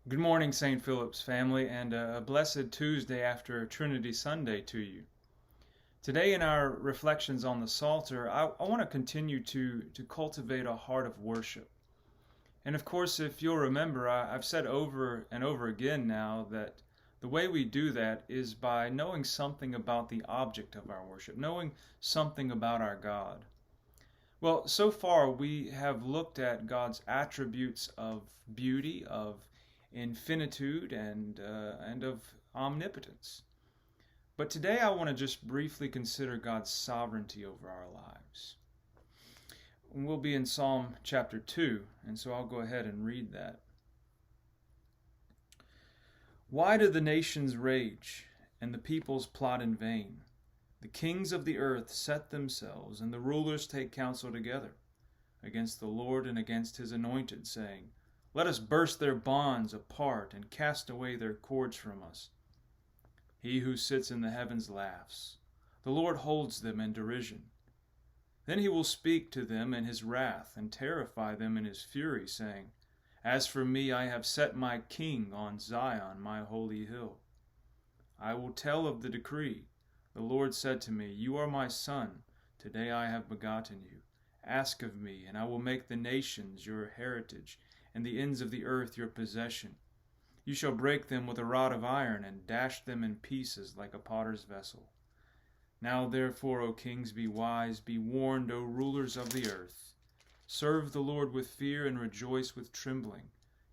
Good morning, St. Philip's family, and a blessed Tuesday after Trinity Sunday to you. Today, in our reflections on the Psalter, I want to continue to cultivate a heart of worship. And of course, if you'll remember, I've said over and over again now that the way we do that is by knowing something about the object of our worship, knowing something about our God. Well, so far we have looked at God's attributes of beauty, of infinitude, and of omnipotence. But today I want to just briefly consider God's sovereignty over our lives. We'll be in Psalm chapter 2, and so I'll go ahead and read that. Why do the nations rage, and the peoples plot in vain? The kings of the earth set themselves, and the rulers take counsel together, against the Lord and against his anointed, saying, Let us burst their bonds apart, and cast away their cords from us. He who sits in the heavens laughs. The Lord holds them in derision. Then he will speak to them in his wrath, and terrify them in his fury, saying, As for me, I have set my king on Zion, my holy hill. I will tell of the decree. The Lord said to me, You are my son. Today I have begotten you. Ask of me, and I will make the nations your heritage, and the ends of the earth your possession. You shall break them with a rod of iron, and dash them in pieces like a potter's vessel. Now therefore, O kings, be wise, be warned, O rulers of the earth. Serve the Lord with fear, and rejoice with trembling.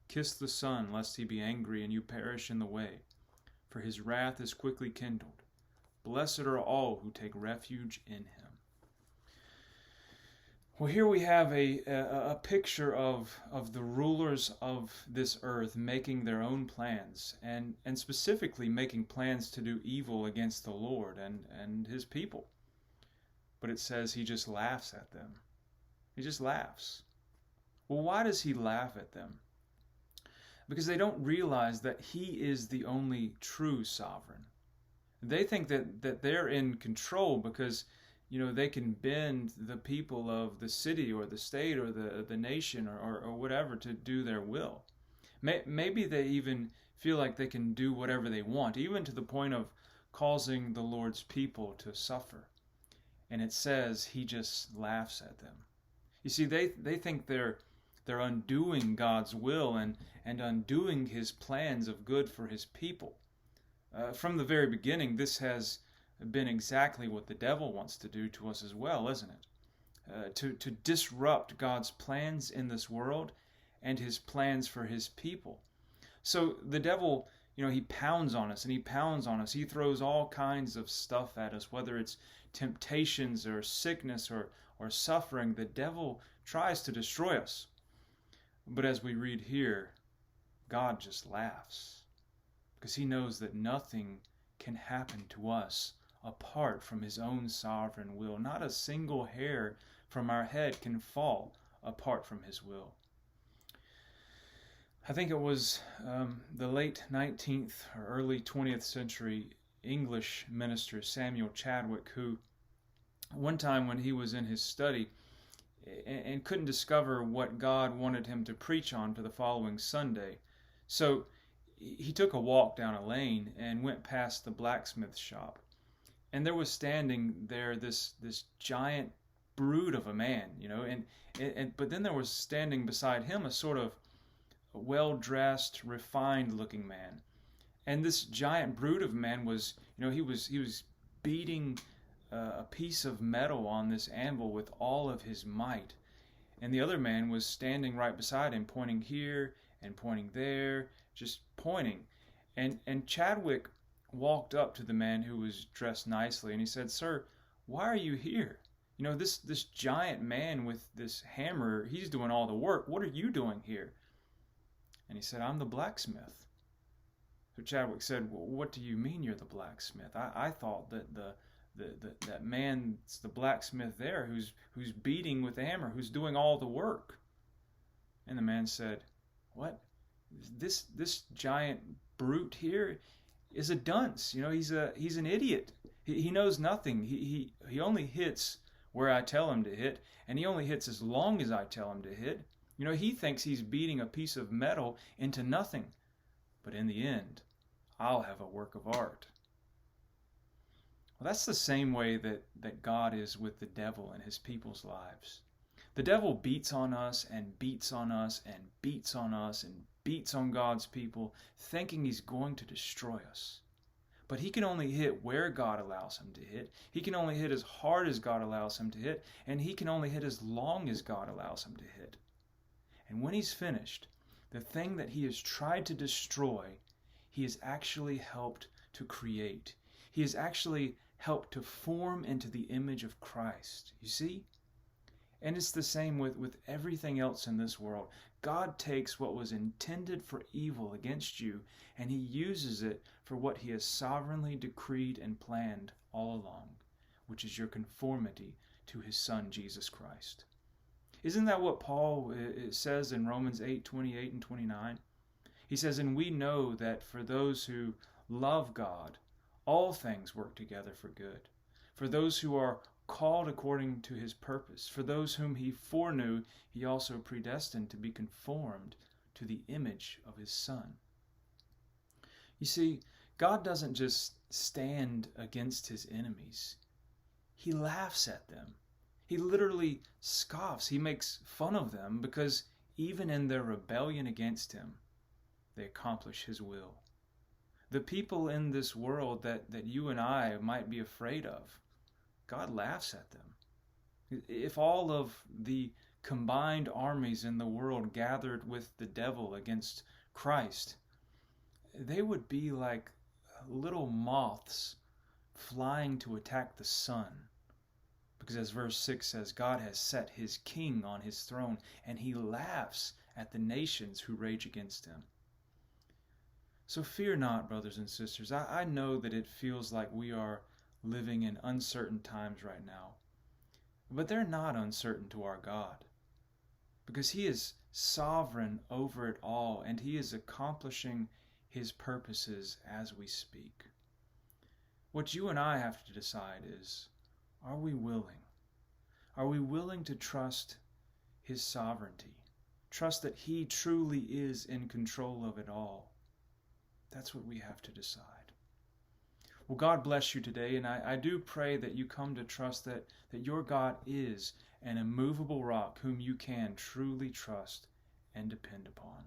Kiss the Son, lest he be angry, and you perish in the way, for his wrath is quickly kindled. Blessed are all who take refuge in him. Well, here we have a picture of the rulers of this earth making their own plans, and specifically making plans to do evil against the Lord and his people. But it says he just laughs at them. He just laughs. Well, why does he laugh at them? Because they don't realize that he is the only true sovereign. They think that they're in control because they can bend the people of the city or the state or the nation or whatever to do their will. Maybe they even feel like they can do whatever they want, even to the point of causing the Lord's people to suffer. And it says he just laughs at them. You see, they think they're undoing God's will and undoing his plans of good for his people. From the very beginning, this has been exactly what the devil wants to do to us as well, isn't it? To disrupt God's plans in this world and his plans for his people. So the devil, he pounds on us and he pounds on us. He throws all kinds of stuff at us, whether it's temptations or sickness or suffering. The devil tries to destroy us. But as we read here, God just laughs, because he knows that nothing can happen to us apart from his own sovereign will. Not a single hair from our head can fall apart from his will. I think it was the late 19th or early 20th century English minister Samuel Chadwick, who one time when he was in his study and couldn't discover what God wanted him to preach on for the following Sunday, so he took a walk down a lane and went past the blacksmith shop. And there was standing there this giant brute of a man, but then there was standing beside him a sort of well-dressed, refined-looking man. And this giant brute of a man was, he was beating a piece of metal on this anvil with all of his might. And the other man was standing right beside him, pointing here and pointing there, just pointing. And Chadwick walked up to the man who was dressed nicely, and he said, Sir, why are you here? This giant man with this hammer, he's doing all the work. What are you doing here? And he said, I'm the blacksmith. So Chadwick said, well, what do you mean you're the blacksmith? I thought that that man's the blacksmith there who's beating with the hammer, who's doing all the work. And the man said, what? This giant brute here is a dunce. He's an idiot. He knows nothing. He only hits where I tell him to hit, and he only hits as long as I tell him to hit. He thinks he's beating a piece of metal into nothing. but in the end, I'll have a work of art. Well, that's the same way that God is with the devil and his people's lives. The devil beats on us and beats on us and beats on us and beats on God's people, thinking he's going to destroy us. But he can only hit where God allows him to hit. He can only hit as hard as God allows him to hit, and he can only hit as long as God allows him to hit. And when he's finished, the thing that he has tried to destroy, he has actually helped to create. He has actually helped to form into the image of Christ. You see? And it's the same with everything else in this world. God takes what was intended for evil against you, and he uses it for what he has sovereignly decreed and planned all along, which is your conformity to his Son, Jesus Christ. Isn't that what Paul says in Romans 8:28 and 29? He says, "And we know that for those who love God, all things work together for good, for those who are called according to his purpose. For those whom he foreknew, he also predestined to be conformed to the image of his Son." You see, God doesn't just stand against his enemies. He laughs at them. He literally scoffs. He makes fun of them because even in their rebellion against him, they accomplish his will. The people in this world that you and I might be afraid of, God laughs at them. If all of the combined armies in the world gathered with the devil against Christ, they would be like little moths flying to attack the sun. Because as verse 6 says, God has set his king on his throne, and he laughs at the nations who rage against him. So fear not, brothers and sisters. I know that it feels like we are living in uncertain times right now. But they're not uncertain to our God, because he is sovereign over it all, and he is accomplishing his purposes as we speak. What you and I have to decide is, are we willing? Are we willing to trust his sovereignty? Trust that he truly is in control of it all? That's what we have to decide. Well, God bless you today, and I do pray that you come to trust that your God is an immovable rock whom you can truly trust and depend upon.